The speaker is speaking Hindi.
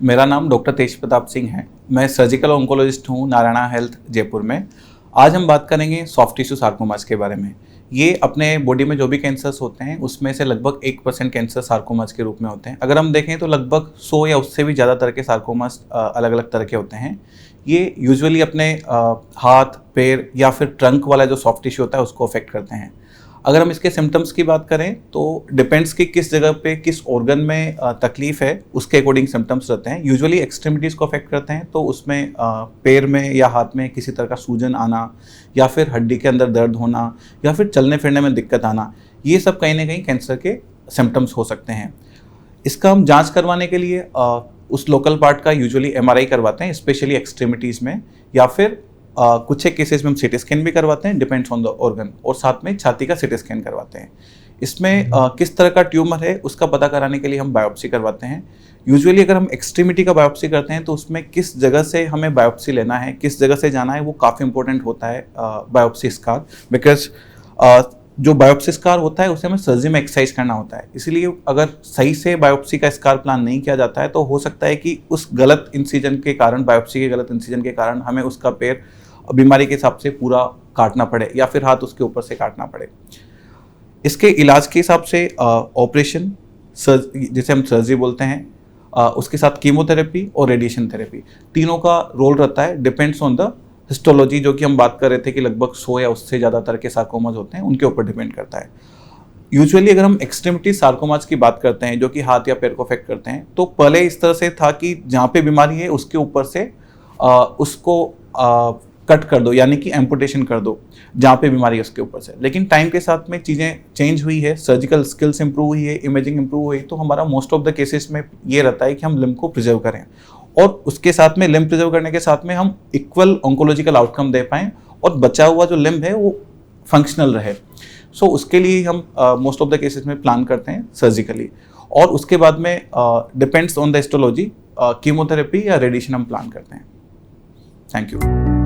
मेरा नाम डॉक्टर तेज प्रताप सिंह है। मैं सर्जिकल ऑन्कोलॉजिस्ट हूँ नारायणा हेल्थ जयपुर में। आज हम बात करेंगे सॉफ्ट टिश्यू सार्कोमास के बारे में। ये अपने बॉडी में जो भी कैंसर्स होते हैं उसमें से लगभग 1% कैंसर सार्कोमास के रूप में होते हैं। अगर हम देखें तो लगभग 100 या उससे भी ज़्यादा तरह के सार्कोमास अलग अलग तरह के होते हैं। ये यूजुअली अपने हाथ, पैर या फिर ट्रंक वाला जो सॉफ्ट टिश्यू होता है उसको अफेक्ट करते हैं। अगर हम इसके सिम्टम्स की बात करें तो डिपेंड्स कि किस जगह पे किस ऑर्गन में तकलीफ है उसके अकॉर्डिंग सिम्टम्स रहते हैं। यूजुअली एक्सट्रीमिटीज़ को अफेक्ट करते हैं, तो उसमें पैर में या हाथ में किसी तरह का सूजन आना या फिर हड्डी के अंदर दर्द होना या फिर चलने फिरने में दिक्कत आना, ये सब कहीं ना कहीं कैंसर के सिम्टम्स हो सकते हैं। इसका हम जांच करवाने के लिए उस लोकल पार्ट का यूजुअली एमआरआई करवाते हैं, स्पेशली एक्सट्रीमिटीज़ में, या फिर कुछ एक केसेस में हम सीटी स्कैन भी करवाते हैं, डिपेंड्स ऑन द ऑर्गन, और साथ में छाती का सीटी स्कैन करवाते हैं। इसमें किस तरह का ट्यूमर है उसका पता कराने के लिए हम बायोप्सी करवाते हैं। यूजुअली अगर हम एक्सट्रीमिटी का बायोप्सी करते हैं तो उसमें किस जगह से हमें बायोप्सी लेना है, किस जगह से जाना है, वो काफ़ी इंपॉर्टेंट होता है बायोप्सी स्कार। बिकॉज जो बायोप्सी स्कार होता है उसे हमें सर्जरी में एक्सरसाइज करना होता है, इसीलिए अगर सही से बायोप्सी का स्कार प्लान नहीं किया जाता है तो हो सकता है कि उस गलत इंसिजन के कारण, बायोप्सी के गलत इंसिजन के कारण हमें उसका पैर बीमारी के हिसाब से पूरा काटना पड़े या फिर हाथ उसके ऊपर से काटना पड़े। इसके इलाज के हिसाब से ऑपरेशन, जिसे हम सर्जरी बोलते हैं, उसके साथ कीमोथेरेपी और रेडिएशन थेरेपी, तीनों का रोल रहता है। डिपेंड्स ऑन द हिस्टोलॉजी, जो कि हम बात कर रहे थे कि लगभग 100 या उससे ज़्यादा तरह के सार्कोमास होते हैं, उनके ऊपर डिपेंड करता है। यूजुअली अगर हम एक्सट्रीमिटी सार्कोमास की बात करते हैं जो कि हाथ या पैर को अफेक्ट करते हैं, तो पहले इस तरह से था कि जहाँ पे बीमारी है उसके ऊपर से उसको कट कर दो, यानी कि एम्पुटेशन कर दो जहाँ पे बीमारी है उसके ऊपर से। लेकिन टाइम के साथ में चीज़ें चेंज हुई है, सर्जिकल स्किल्स इंप्रूव हुई है, इमेजिंग इंप्रूव हुई, तो हमारा मोस्ट ऑफ द केसेस में ये रहता है कि हम लिम्ब को प्रिजर्व करें, और उसके साथ में लिम्ब प्रिजर्व करने के साथ में हम इक्वल ऑन्कोलॉजिकल आउटकम दे पाएँ और बचा हुआ जो लिम्ब है वो फंक्शनल रहे। सो उसके लिए हम मोस्ट ऑफ द केसेस में प्लान करते हैं सर्जिकली, और उसके बाद में depends on the histology chemotherapy या रेडिएशन हम प्लान करते हैं। Thank you.